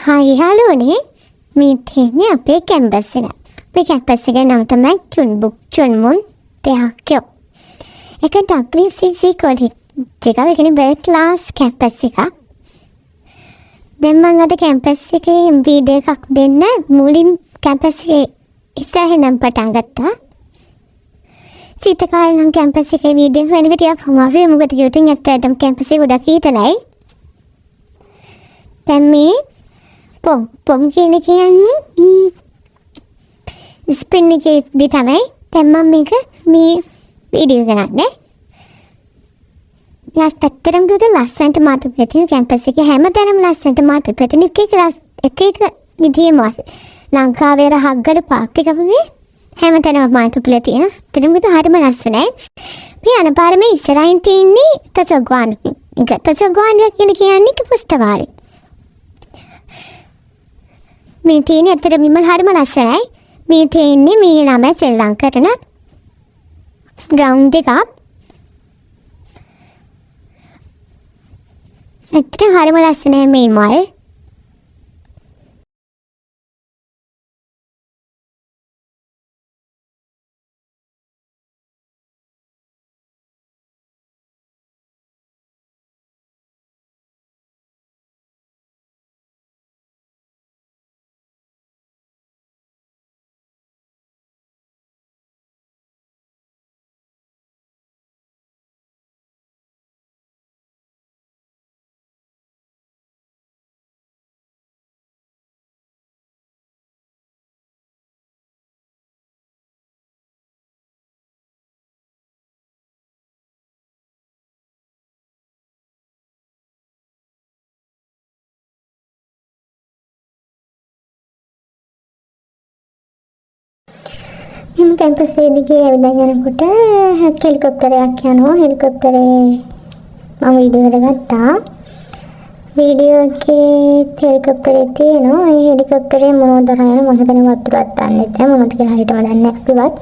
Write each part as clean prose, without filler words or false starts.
Hi හලෝනේ මේ තියෙන්නේ අපේ කැම්පස් එක. අපේ කැම්පස් එකේ නම තමයි චුන්බුක් චුන්මුන් දෙහක්යෝ. ඒක WCC කොලෙජ් එකක්. ඒ කියන්නේ බර්ඩ් ක්ලාස් කැම්පස් එකක්. දැන් මම අද කැම්පස් එකේ වීඩියෝ එකක් දෙන්න මුලින් කැම්පස් එකේ ඉස්සරහින් නම් පටන් ගත්තා. සීත කාලේ නම් කැම්පස් එකේ වීඩියෝ වෙන එක ටිකක් අමාරුයි. මොකද කිව්වොත් ඇත්තටම කැම්පස් එක ගොඩක් ඊතලයි. දැන් මේ පොම් කියන්නේ ස්පින් එකේදී තමයි දැන් මම මේ වීඩියෝ කරන්නේ. ඇත්තටම කිව්වොත් ලස්සනට මාතෘ ප්‍රතින කැම්පස් එකේ හැමතැනම ලස්සනට මාතෘ ප්‍රතින එක විදියෙම ලංකාවේ රහග්ගල පාක් එක වගේ හැමතැනම මාතෘ ප්‍රතින. ඇත්තටම කිව්වොත් හරිම ලස්සනයි. මේ යන පාර මේ ඉස්සරහින් තියෙන්නේ තොසොග්වාන් එක. තොසොග්වාන් කියන්නේ පුස්තකාලය. මේ තියෙන්නේ ඇත්තටම හරිම ලස්සනයි. මේ තියෙන්නේ මේ ළමයි සෙල්ලම් කරන ග්‍රවුන්ඩ් එකක්. ඇත්තටම හරිම ලස්සනයි මේ මල්. මේ කැම්පස් එකේ ඇවිල්ලා යනකොට හෙලිකොප්ටරයක් යනවා. හෙලිකොප්ටරේ මම වීඩියෝ එක ගත්තා. වීඩියෝ එකේ හෙලිකොප්ටරේ තියෙනවා. ඒ හෙලිකොප්ටරේ මොනවද රයන මම හිතන්නේ වතුරක් දාන්නේ නැහැ. මොනවද කියලා හරියටම දන්නේ නැහැ. පිවත්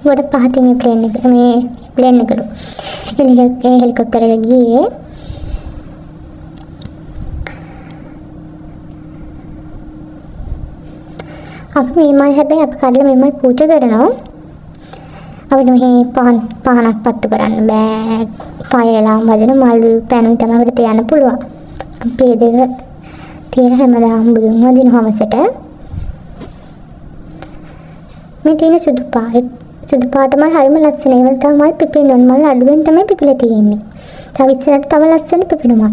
ගොඩ පහතින් මේ ප්ලේන් එකලු. ඒ හෙලිකොප්ටර එක ගියේ අපි මේ මල් හැබැයි අපි කඩලා මේ මල් පූජා කරනවා. අපිට මෙහි පහනක් පත්තු කරන්න බෑ. ෆයර් වදින මල් පැනුයි තමයි අපිට තියන්න පුළුවන්. අපි ඒ දෙක තියෙන හැමදාම බුදුන් වදින හවසට මේ තියෙන සුදු පාට මල් හරිම ලස්සනයි. ඒවල තමයි මල් පිපෙන මල් අඩුවෙන් තමයි පිපිලා තියෙන්නේ. තව ඉස්සරහට තව ලස්සන පිපෙන මල්.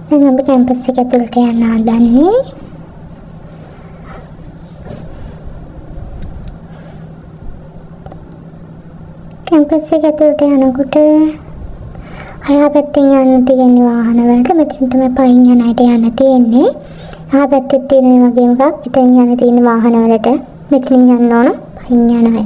දැන් අපි කැම්පස් එක ඇතුළට යන්න හදන්නේ. කැම්පස් එක ඇතුළට යනකොට අයා පැත්තෙන් යන්න තියෙන වාහන වලට මෙතන තමයි පහින් යන අයට යන්න තියෙන්නේ. අහා පැත්තේ තියෙන මේ වගේම එකක්. ඉතින් යන්න තියෙන වාහන වලට මෙතනින් යන්න ඕන පහින් යන අය.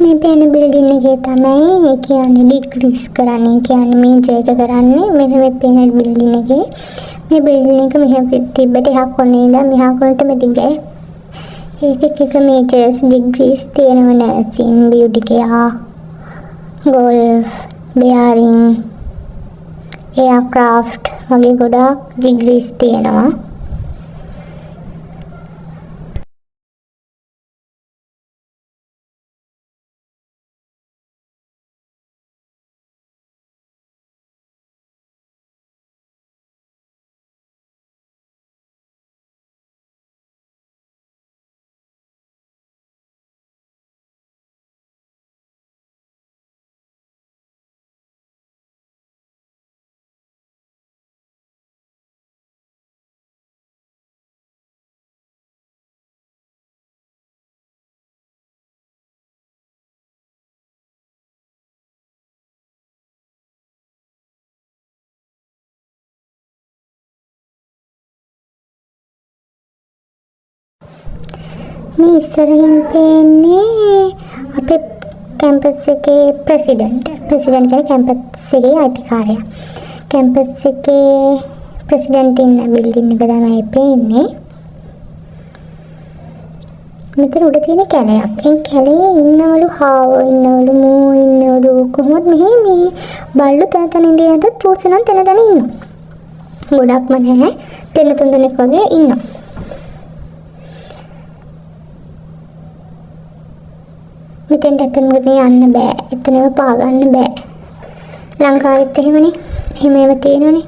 මේ පේන බිල්ඩින් එකේ තමයි ඒ කියන්නේ ඩිග්‍රීස් කරන්නේ. කියන්නේ මේ ජේක කරන්නේ මෙන්න මේ පේන බිල්ඩින් එකේ. මේ බිල්ඩින් එක මෙහෙ තිබ්බට එහා කොනේ ඉඳන් මෙහා කොනට මෙදිගේ. එක මේජර්ස් ඩිග්‍රීස් තියෙනව නර්සින්, බියුටි කෙයා, ගෝල්ෆ්, බෙයාරින්, එයාක්‍රාෆ්ට් වගේ ගොඩාක් ඩිග්‍රීස් තියෙනවා. මේ ඉස්සරහින් පේන්නේ අපේ කැම්පස් එකේ ප්‍රෙසිඩන්ට් කියන්නේ කැම්පස් එකේ අධිකාරියා. කැම්පස් එකේ ප්‍රෙසිඩන්ට් ඉන්න බිල්ඩින් එක තමයි පේන්නේ. මෙතන උඩ තියෙන කැලයක්. ඒ කැලේ ඉන්නවලු හාවෝ ඉන්නවලු මූ ඉන්නවලු කොහොමද මේ බල්ලු තන ඉඳලා තෝසනම් තන ඉන්නවා. ගොඩක්ම නැහැ. දෙන්න තුන් දෙනෙක් වගේ ඉන්නවා. මෙතෙන්ට ඇත්තටම යන්න බෑ. එතනම පා ගන්න බෑ. ලංකාවෙත් එහෙමනේ. එහෙම ඒවා තියෙනවනේ.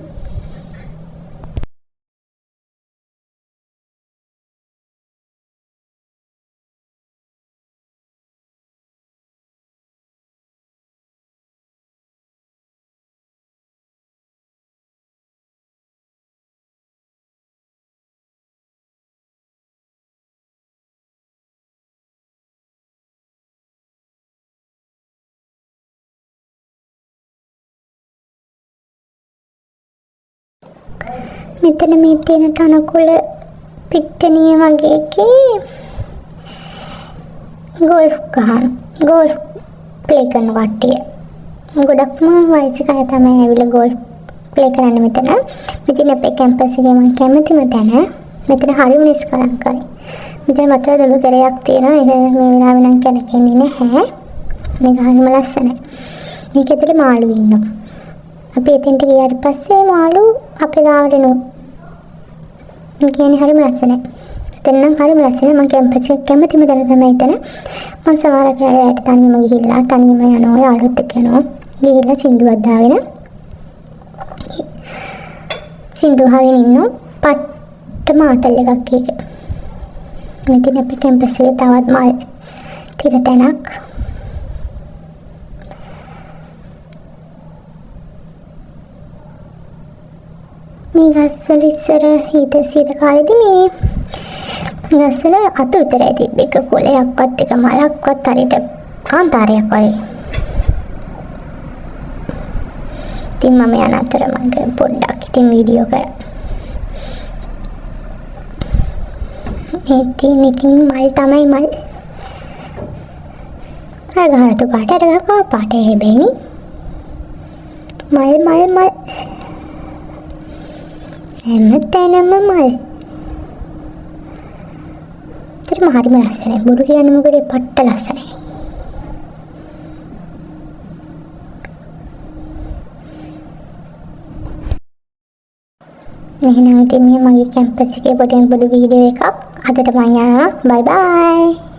මෙතන මේ තියෙන තනකොළ පිට්ටනිය වගේ එකේ ගෝල්ෆ් ප්ලේ කරන කට්ටිය. ගොඩක්ම වයසක අය තමයි ඇවිල්ලා ගෝල්ෆ් ප්ලේ කරන්නේ මෙතන. මෙතන අපේ කැම්පස් එකේ මම කැමතිම තැන. මෙතන හරිම නිස්කලංකයි. මෙතන මතර දොළ කරයක් තියෙනවා. ඒක මේ වෙලාවේ නම් කැලකෙන්නේ නැහැ. මේක හරිම ලස්සනයි. මේක ඇතුලේ මාළු ඉන්නවා. අපි එතෙන්ට ගියාට පස්සේ මාළු අපේ ගාවට එනවා. ඒ කියන්නේ හරිම ලස්සනයි. එතන නම් හරිම ලස්සනයි. මම කැම්පස් එක කැමතිම තැන තමයි එතන. මම සමහර කාලයට තනියම ගිහිල්ලා තනියම යනවා යාළුවොත් එක්ක යනවා. ගිහිල්ලා සින්දුවක් දාගෙන සින්දු අහගෙන ඉන්නවා. පට්ට මාතල් එකක් ඒක. මෙතන අපේ කැම්පස් එකේ තවත් මල් තියෙන තැනක්. මේ ගස්වල ඉස්සර සීත කාලේදී මේ ගස්වල අත උතරයි තිබ්බ එක කොළයක්වත් එක මලක්වත් හරියට කාන්තාරයක් වගේ. ඉතින් මම යන අතර මම පොඩ්ඩක් ඉතින් වීඩියෝ කරා. ඉතින් මල් තමයි මල්. අගහරතු පාට අරගා පාට හැබැයිනි. මල් හැමතැනම මල්. ඒතරම හරිම ලස්සනයි. බොරු කියන්නේ මොකද පට්ට ලස්සනයි. එහෙනම් ඉතින් මේ මගේ කැම්පස් එකේ පොඩි වීඩියෝ එකක් අදට මම යනවා. බයි බයි.